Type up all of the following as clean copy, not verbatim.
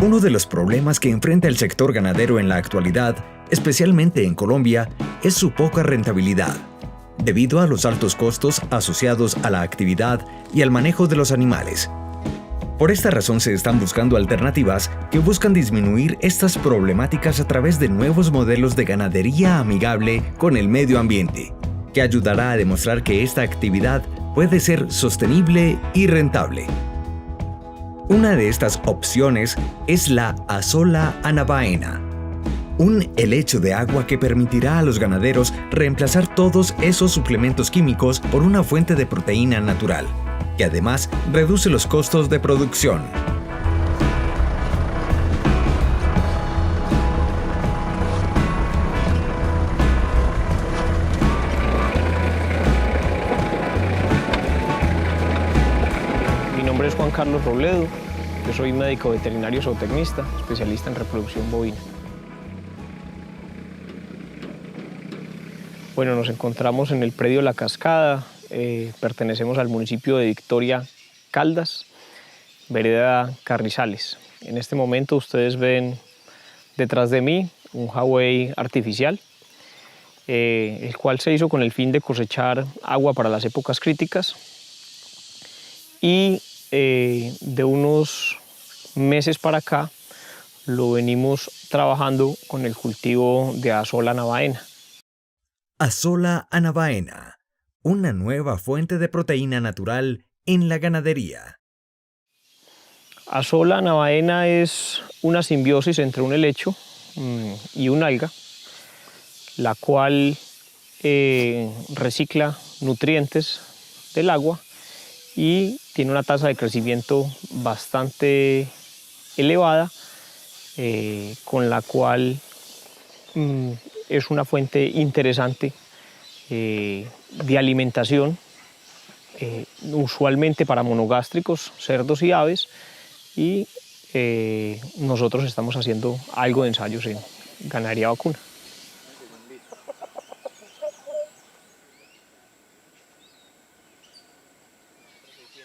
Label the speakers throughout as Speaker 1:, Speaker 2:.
Speaker 1: Uno de los problemas que enfrenta el sector ganadero en la actualidad, especialmente en Colombia, es su poca rentabilidad, debido a los altos costos asociados a la actividad y al manejo de los animales. Por esta razón se están buscando alternativas que buscan disminuir estas problemáticas a través de nuevos modelos de ganadería amigable con el medio ambiente, que ayudará a demostrar que esta actividad puede ser sostenible y rentable. Una de estas opciones es la Azola Anavaena, un helecho de agua que permitirá a los ganaderos reemplazar todos esos suplementos químicos por una fuente de proteína natural, que además reduce los costos de producción.
Speaker 2: Mi nombre es Juan Carlos Robledo, yo soy médico veterinario zootecnista, especialista en reproducción bovina. Bueno, nos encontramos en el predio La Cascada, pertenecemos al municipio de Victoria, Caldas, vereda Carrizales. En este momento ustedes ven detrás de mí un jagüey artificial, el cual se hizo con el fin de cosechar agua para las épocas críticas, y de unos meses para acá lo venimos trabajando con el cultivo de Azola Anavaena.
Speaker 1: Azola Anavaena, una nueva fuente de proteína natural en la ganadería.
Speaker 2: Azola Anavaena es una simbiosis entre un helecho y una alga, la cual recicla nutrientes del agua y tiene una tasa de crecimiento bastante elevada, con la cual es una fuente interesante de alimentación, usualmente para monogástricos, cerdos y aves, y nosotros estamos haciendo algo de ensayos en ganadería vacuna.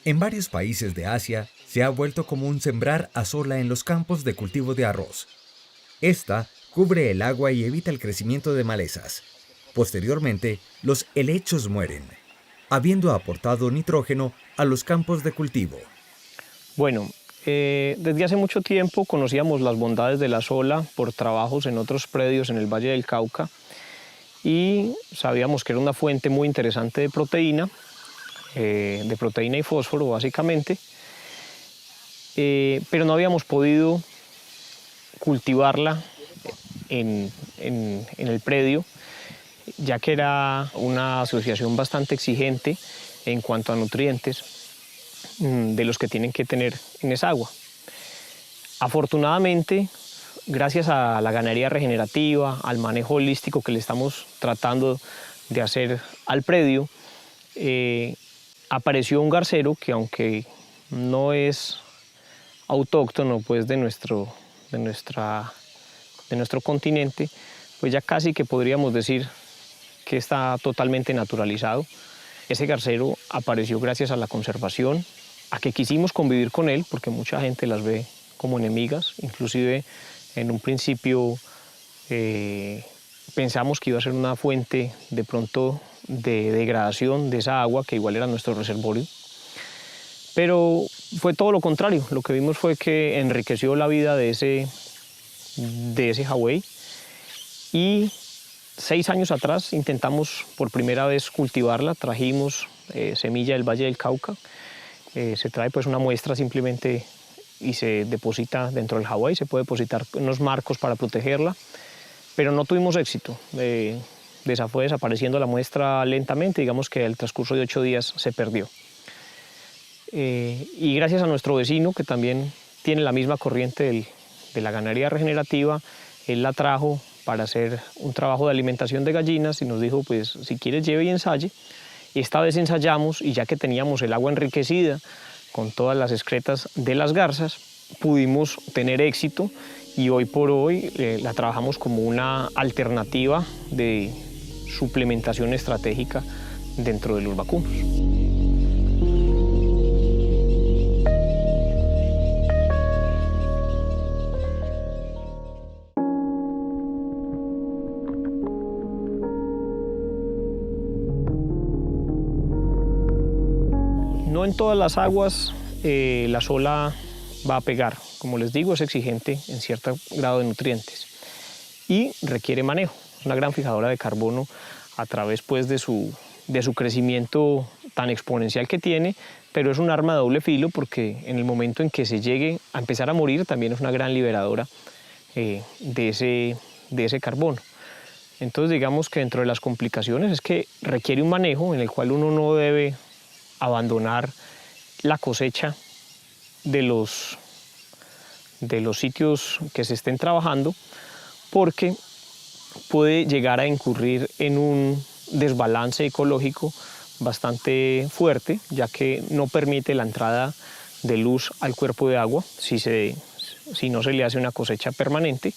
Speaker 1: En varios países de Asia se ha vuelto común sembrar azola en los campos de cultivo de arroz. Esta cubre el agua y evita el crecimiento de malezas. Posteriormente, los helechos mueren, habiendo aportado nitrógeno a los campos de cultivo.
Speaker 2: Bueno, desde hace mucho tiempo conocíamos las bondades de la azola por trabajos en otros predios en el Valle del Cauca y sabíamos que era una fuente muy interesante de proteína y fósforo básicamente, pero no habíamos podido cultivarla en el predio, ya que era una asociación bastante exigente en cuanto a nutrientes de los que tienen que tener en esa agua. Afortunadamente, gracias a la ganadería regenerativa, al manejo holístico que le estamos tratando de hacer al predio, apareció un garcero que, aunque no es autóctono pues, de nuestro continente, pues ya casi que podríamos decir que está totalmente naturalizado. Ese garcero apareció gracias a la conservación, a que quisimos convivir con él, porque mucha gente las ve como enemigas. Inclusive en un principio pensamos que iba a ser una fuente de pronto de degradación de esa agua, que igual era nuestro reservorio. Pero fue todo lo contrario. Lo que vimos fue que enriqueció la vida de ese jagüey. Y 6 años atrás intentamos por primera vez cultivarla, trajimos semilla del Valle del Cauca, se trae pues una muestra simplemente y se deposita dentro del jagüey, se puede depositar en unos marcos para protegerla, pero no tuvimos éxito, fue desapareciendo la muestra lentamente, digamos que al transcurso de 8 días se perdió. Y gracias a nuestro vecino, que también tiene la misma corriente de la ganadería regenerativa, él la trajo para hacer un trabajo de alimentación de gallinas y nos dijo, pues si quieres lleve y ensaye. Esta vez ensayamos y ya que teníamos el agua enriquecida con todas las excretas de las garzas, pudimos tener éxito y hoy por hoy la trabajamos como una alternativa de suplementación estratégica dentro de los vacunos. No en todas las aguas la sola va a pegar. Como les digo, es exigente en cierto grado de nutrientes y requiere manejo. Es una gran fijadora de carbono a través pues, de su crecimiento tan exponencial que tiene, pero es un arma de doble filo porque en el momento en que se llegue a empezar a morir también es una gran liberadora de ese carbono. Entonces digamos que dentro de las complicaciones es que requiere un manejo en el cual uno no debe abandonar la cosecha de los sitios que se estén trabajando, porque puede llegar a incurrir en un desbalance ecológico bastante fuerte, ya que no permite la entrada de luz al cuerpo de agua si no se le hace una cosecha permanente.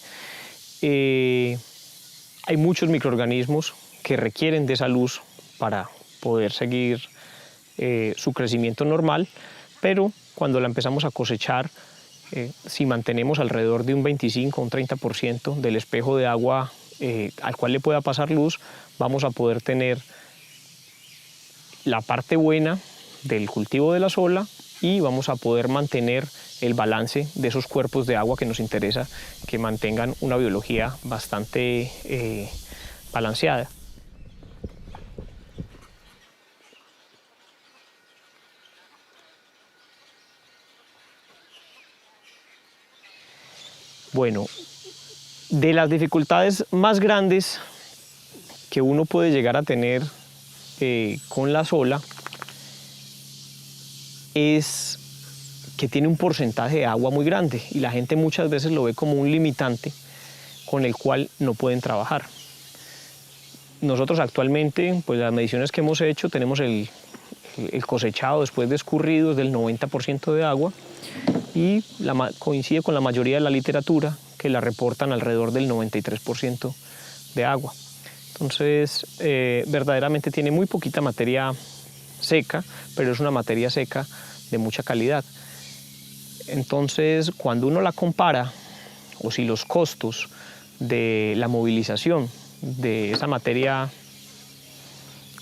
Speaker 2: Hay muchos microorganismos que requieren de esa luz para poder seguir su crecimiento normal, pero cuando la empezamos a cosechar, si mantenemos alrededor de un 25 o un 30% del espejo de agua al cual le pueda pasar luz, vamos a poder tener la parte buena del cultivo de la sola y vamos a poder mantener el balance de esos cuerpos de agua que nos interesa que mantengan una biología bastante balanceada. Bueno, de las dificultades más grandes que uno puede llegar a tener con la sola es que tiene un porcentaje de agua muy grande y la gente muchas veces lo ve como un limitante con el cual no pueden trabajar. Nosotros actualmente, pues las mediciones que hemos hecho, tenemos el cosechado después de escurridos del 90% de agua y coincide con la mayoría de la literatura que la reportan alrededor del 93% de agua. Entonces, verdaderamente tiene muy poquita materia seca, pero es una materia seca de mucha calidad. Entonces, cuando uno la compara, o si los costos de la movilización de esa materia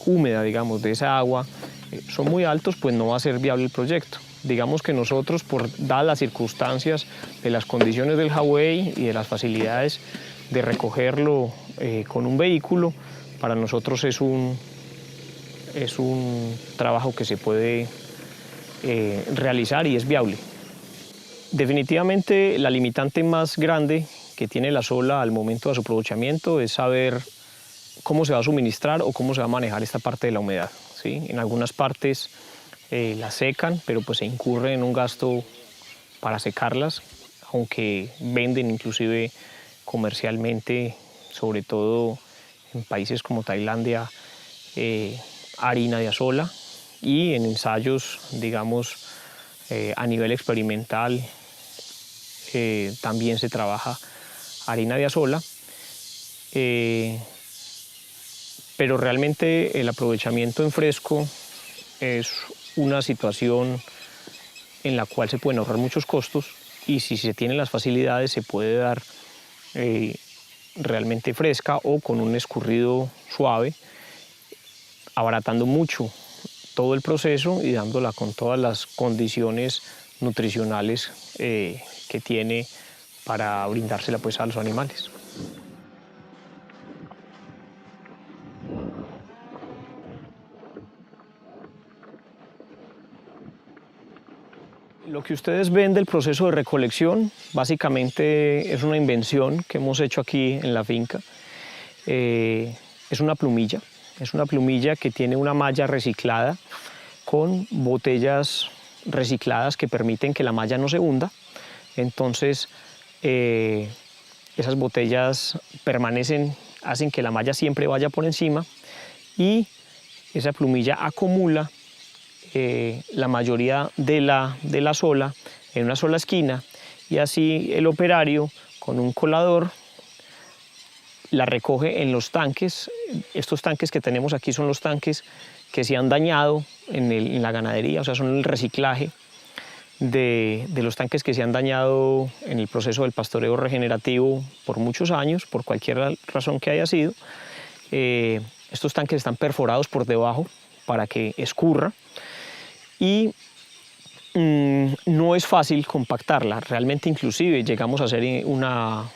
Speaker 2: húmeda, digamos, de esa agua, son muy altos, pues no va a ser viable el proyecto. Digamos que nosotros, dadas las circunstancias de las condiciones del Hawái y de las facilidades de recogerlo con un vehículo, para nosotros es un trabajo que se puede realizar y es viable. Definitivamente la limitante más grande que tiene la sola al momento de su aprovechamiento es saber cómo se va a suministrar o cómo se va a manejar esta parte de la humedad, ¿sí? En algunas partes las secan, pero pues se incurre en un gasto para secarlas, aunque venden inclusive comercialmente, sobre todo en países como Tailandia, harina de azola, y en ensayos, digamos, a nivel experimental también se trabaja harina de azola, pero realmente el aprovechamiento en fresco es una situación en la cual se pueden ahorrar muchos costos y si se tienen las facilidades se puede dar realmente fresca o con un escurrido suave, abaratando mucho todo el proceso y dándola con todas las condiciones nutricionales que tiene para brindársela pues a los animales. Lo que ustedes ven del proceso de recolección básicamente es una invención que hemos hecho aquí en la finca. Es una plumilla que tiene una malla reciclada con botellas recicladas que permiten que la malla no se hunda. Entonces esas botellas permanecen, hacen que la malla siempre vaya por encima y esa plumilla acumula la mayoría de la sola en una sola esquina y así el operario con un colador la recoge en los tanques. Estos tanques que tenemos aquí son los tanques que se han dañado en la ganadería, o sea, son el reciclaje de los tanques que se han dañado en el proceso del pastoreo regenerativo por muchos años, por cualquier razón que haya sido. Estos tanques están perforados por debajo para que escurra y no es fácil compactarla. Realmente inclusive llegamos a hacer una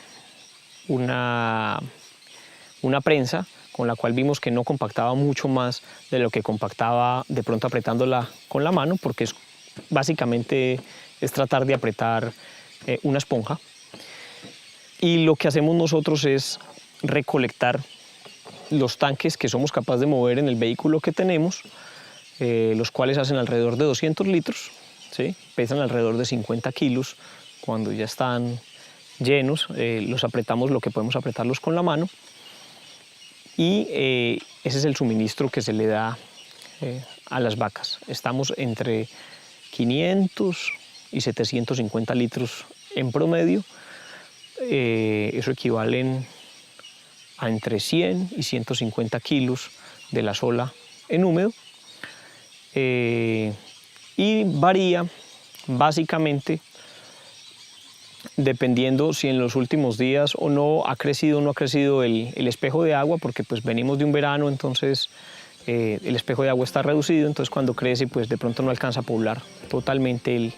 Speaker 2: prensa con la cual vimos que no compactaba mucho más de lo que compactaba de pronto apretándola con la mano, porque básicamente es tratar de apretar una esponja. Y lo que hacemos nosotros es recolectar los tanques que somos capaces de mover en el vehículo que tenemos, los cuales hacen alrededor de 200 litros, ¿sí? Pesan alrededor de 50 kilos. Cuando ya están llenos, los apretamos lo que podemos apretarlos con la mano, y ese es el suministro que se le da a las vacas. Estamos entre 500 y 750 litros en promedio. Eso equivale a entre 100 y 150 kilos de la sola en húmedo, y varía básicamente dependiendo si en los últimos días o no ha crecido el espejo de agua, porque pues venimos de un verano, entonces el espejo de agua está reducido, entonces cuando crece pues de pronto no alcanza a poblar totalmente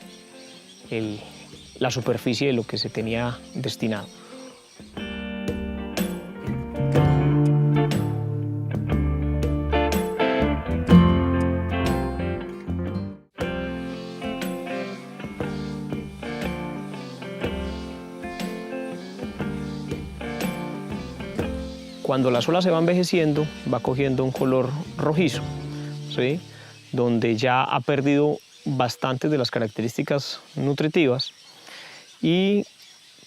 Speaker 2: la superficie de lo que se tenía destinado. Cuando la sola se va envejeciendo, va cogiendo un color rojizo, ¿sí? Donde ya ha perdido bastantes de las características nutritivas, y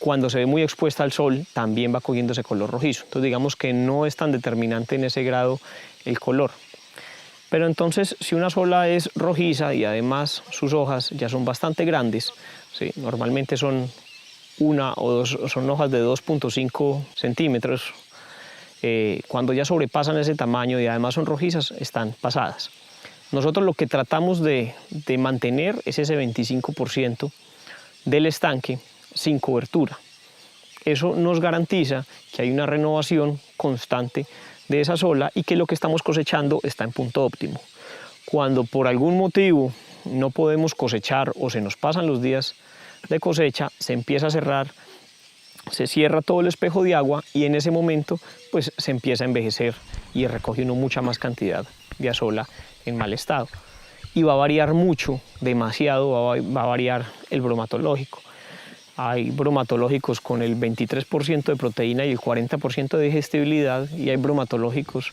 Speaker 2: cuando se ve muy expuesta al sol también va cogiendo ese color rojizo. Entonces digamos que no es tan determinante en ese grado el color. Pero entonces si una sola es rojiza y además sus hojas ya son bastante grandes, ¿sí? Normalmente son una o dos, son hojas de 2.5 centímetros, cuando ya sobrepasan ese tamaño y además son rojizas, están pasadas. Nosotros lo que tratamos de mantener es ese 25% del estanque sin cobertura. Eso nos garantiza que hay una renovación constante de esa sola y que lo que estamos cosechando está en punto óptimo. Cuando por algún motivo no podemos cosechar o se nos pasan los días de cosecha, se empieza a cerrar, se cierra todo el espejo de agua, y en ese momento pues se empieza a envejecer y recoge uno mucha más cantidad de azola en mal estado. Y va a variar mucho, demasiado va a variar el bromatológico. Hay bromatológicos con el 23% de proteína y el 40% de digestibilidad, y hay bromatológicos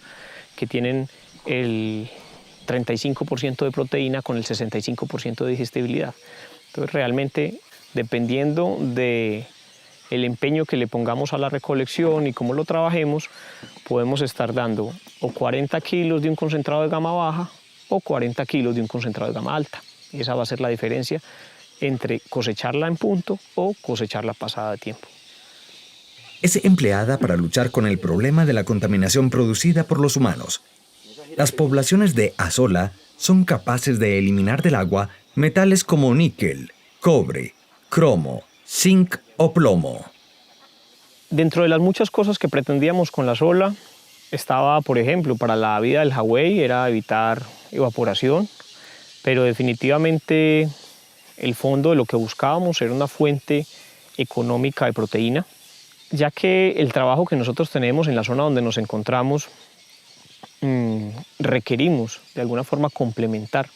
Speaker 2: que tienen el 35% de proteína con el 65% de digestibilidad. Entonces realmente, dependiendo de el empeño que le pongamos a la recolección y cómo lo trabajemos, podemos estar dando o 40 kilos de un concentrado de gama baja o 40 kilos de un concentrado de gama alta. Y esa va a ser la diferencia entre cosecharla en punto o cosecharla pasada de tiempo.
Speaker 1: Es empleada para luchar con el problema de la contaminación producida por los humanos. Las poblaciones de azola son capaces de eliminar del agua metales como níquel, cobre, cromo, zinc o plomo.
Speaker 2: Dentro de las muchas cosas que pretendíamos con la azola estaba, por ejemplo, para la vida del jagüey era evitar evaporación, pero definitivamente el fondo de lo que buscábamos era una fuente económica de proteína, ya que el trabajo que nosotros tenemos en la zona donde nos encontramos requerimos de alguna forma complementar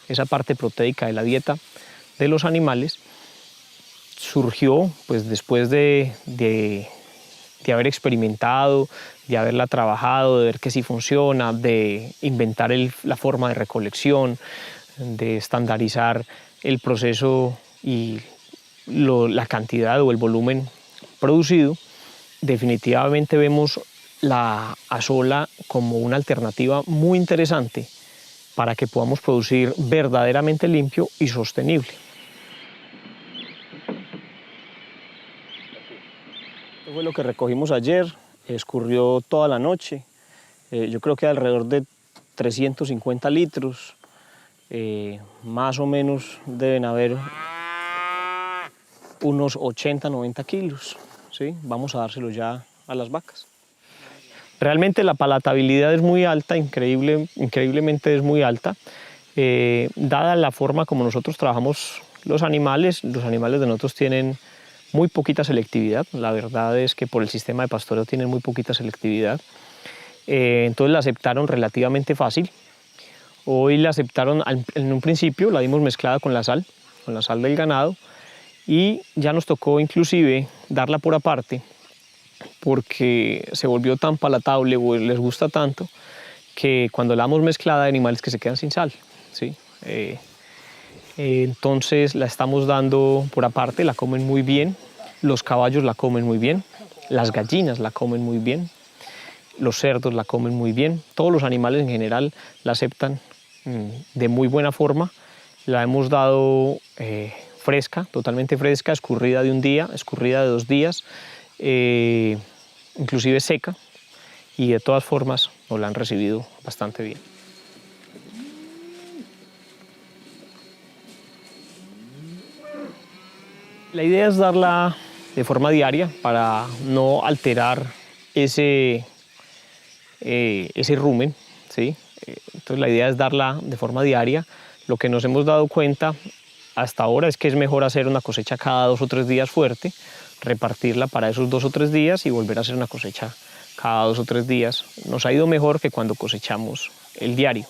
Speaker 2: esa parte proteica de la dieta de los animales. Surgió pues después de haber experimentado, de haberla trabajado, de ver que sí funciona, de inventar la forma de recolección, de estandarizar el proceso y la cantidad o el volumen producido. Definitivamente vemos la azola como una alternativa muy interesante para que podamos producir verdaderamente limpio y sostenible. Esto fue lo que recogimos ayer, escurrió toda la noche, yo creo que alrededor de 350 litros, más o menos deben haber unos 80-90 kilos, ¿sí? Vamos a dárselo ya a las vacas. Realmente la palatabilidad es muy alta, increíblemente es muy alta. Dada la forma como nosotros trabajamos los animales de nosotros tienen muy poquita selectividad. La verdad es que por el sistema de pastoreo tienen muy poquita selectividad. Entonces la aceptaron relativamente fácil. Hoy la aceptaron en un principio, la dimos mezclada con la sal del ganado, y ya nos tocó inclusive darla por aparte porque se volvió tan palatable o les gusta tanto que cuando la damos mezclada hay animales que se quedan sin sal, ¿sí? Entonces la estamos dando por aparte, la comen muy bien, los caballos la comen muy bien, las gallinas la comen muy bien, los cerdos la comen muy bien, todos los animales en general la aceptan de muy buena forma. La hemos dado fresca, totalmente fresca, escurrida de un día, escurrida de 2 días, inclusive seca, y de todas formas nos la han recibido bastante bien. La idea es darla de forma diaria para no alterar ese rumen, ¿sí? Entonces la idea es darla de forma diaria. Lo que nos hemos dado cuenta hasta ahora es que es mejor hacer una cosecha cada 2 o 3 días fuerte, repartirla para esos 2 o 3 días y volver a hacer una cosecha cada 2 o 3 días. Nos ha ido mejor que cuando cosechamos el diario.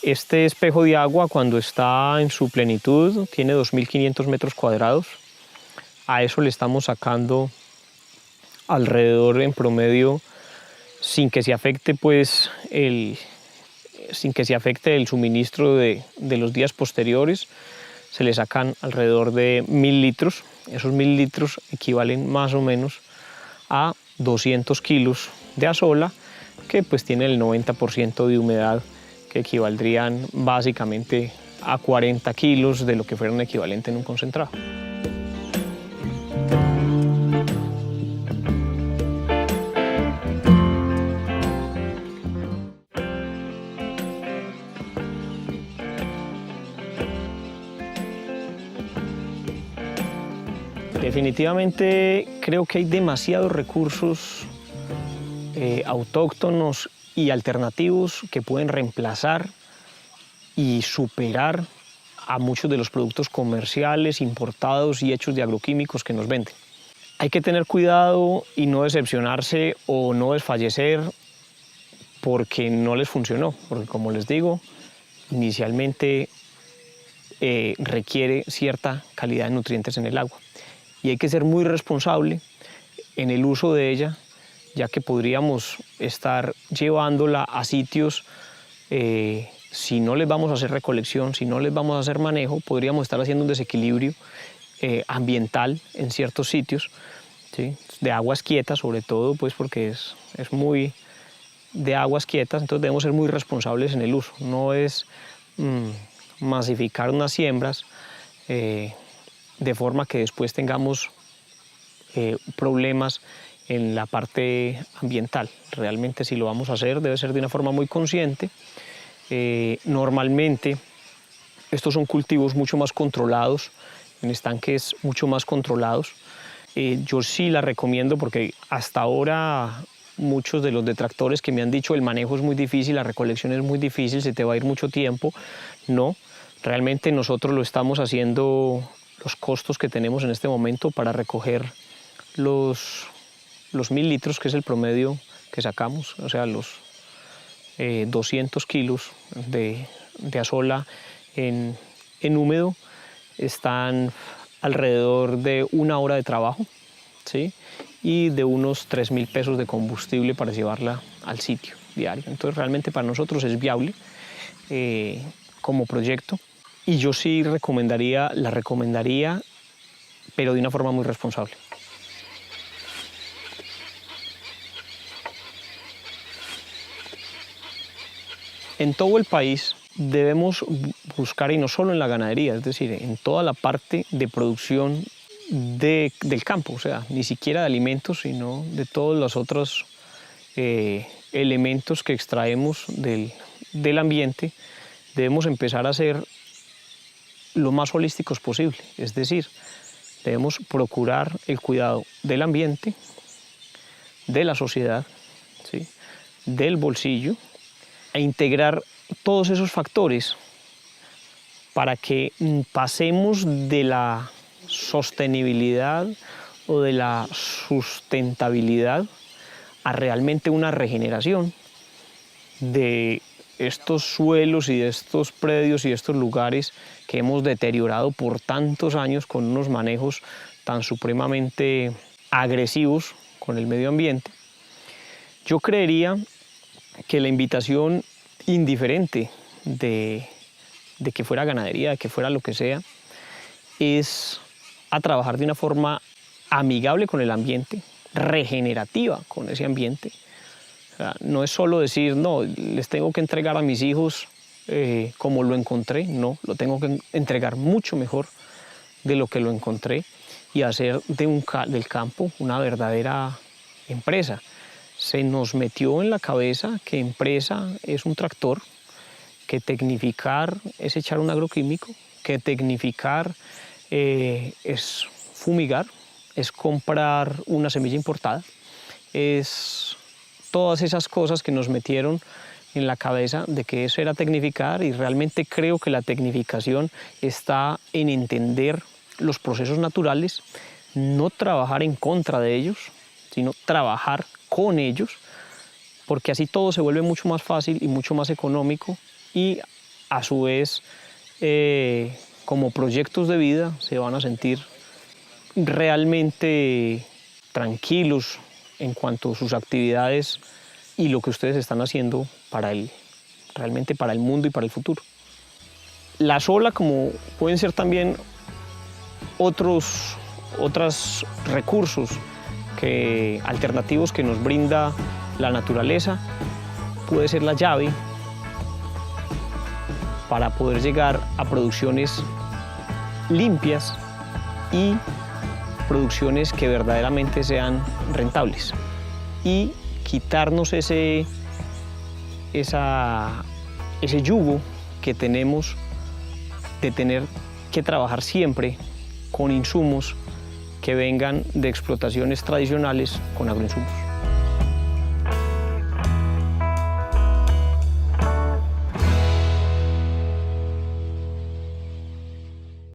Speaker 2: Este espejo de agua, cuando está en su plenitud, tiene 2.500 metros cuadrados. A eso le estamos sacando alrededor en promedio, sin que se afecte pues el suministro de los días posteriores, se le sacan alrededor de 1.000 litros. Esos 1.000 litros equivalen más o menos a 200 kilos de azola, que pues tiene el 90% de humedad, que equivaldrían básicamente a 40 kilos de lo que fuera un equivalente en un concentrado. Definitivamente creo que hay demasiados recursos autóctonos y alternativos que pueden reemplazar y superar a muchos de los productos comerciales, importados y hechos de agroquímicos que nos venden. Hay que tener cuidado y no decepcionarse o no desfallecer porque no les funcionó, porque como les digo, inicialmente requiere cierta calidad de nutrientes en el agua. Y hay que ser muy responsable en el uso de ella, ya que podríamos estar llevándola a sitios, si no les vamos a hacer recolección, si no les vamos a hacer manejo, podríamos estar haciendo un desequilibrio ambiental en ciertos sitios, ¿sí? De aguas quietas sobre todo, pues porque es muy de aguas quietas, entonces debemos ser muy responsables en el uso. No es masificar unas siembras de forma que después tengamos problemas en la parte ambiental. Realmente si lo vamos a hacer debe ser de una forma muy consciente. Normalmente estos son cultivos mucho más controlados, en estanques mucho más controlados. Yo sí la recomiendo porque hasta ahora muchos de los detractores que me han dicho el manejo es muy difícil, la recolección es muy difícil, se te va a ir mucho tiempo. No, realmente nosotros lo estamos haciendo. Los costos que tenemos en este momento para recoger los 1.000 litros, que es el promedio que sacamos, o sea, los 200 kilos de azola en húmedo, están alrededor de 1 hora de trabajo, ¿sí? Y de unos 3.000 pesos de combustible para llevarla al sitio diario. Entonces realmente para nosotros es viable como proyecto. Y yo sí la recomendaría, pero de una forma muy responsable. En todo el país debemos buscar, y no solo en la ganadería, es decir, en toda la parte de producción del campo, o sea, ni siquiera de alimentos, sino de todos los otros elementos que extraemos del ambiente, debemos empezar a hacer lo más holísticos posible, es decir, debemos procurar el cuidado del ambiente, de la sociedad, ¿sí? Del bolsillo, e integrar todos esos factores para que pasemos de la sostenibilidad o de la sustentabilidad a realmente una regeneración de estos suelos y de estos predios y de estos lugares que hemos deteriorado por tantos años con unos manejos tan supremamente agresivos con el medio ambiente. Yo creería que la invitación, indiferente de que fuera ganadería, de que fuera lo que sea, es a trabajar de una forma amigable con el ambiente, regenerativa con ese ambiente. O sea, no es solo decir, no, les tengo que entregar a mis hijos como lo encontré, no, lo tengo que entregar mucho mejor de lo que lo encontré y hacer del campo una verdadera empresa. Se nos metió en la cabeza que empresa es un tractor, que tecnificar es echar un agroquímico, que tecnificar es fumigar, es comprar una semilla importada, es todas esas cosas que nos metieron en la cabeza de que eso era tecnificar, y realmente creo que la tecnificación está en entender los procesos naturales, no trabajar en contra de ellos, sino trabajar con ellos, porque así todo se vuelve mucho más fácil y mucho más económico, y a su vez como proyectos de vida se van a sentir realmente tranquilos en cuanto a sus actividades y lo que ustedes están haciendo realmente para el mundo y para el futuro. La sola, como pueden ser también otros recursos alternativos que nos brinda la naturaleza, puede ser la llave para poder llegar a producciones limpias y producciones que verdaderamente sean rentables, y quitarnos ese yugo que tenemos de tener que trabajar siempre con insumos que vengan de explotaciones tradicionales con agroinsumos.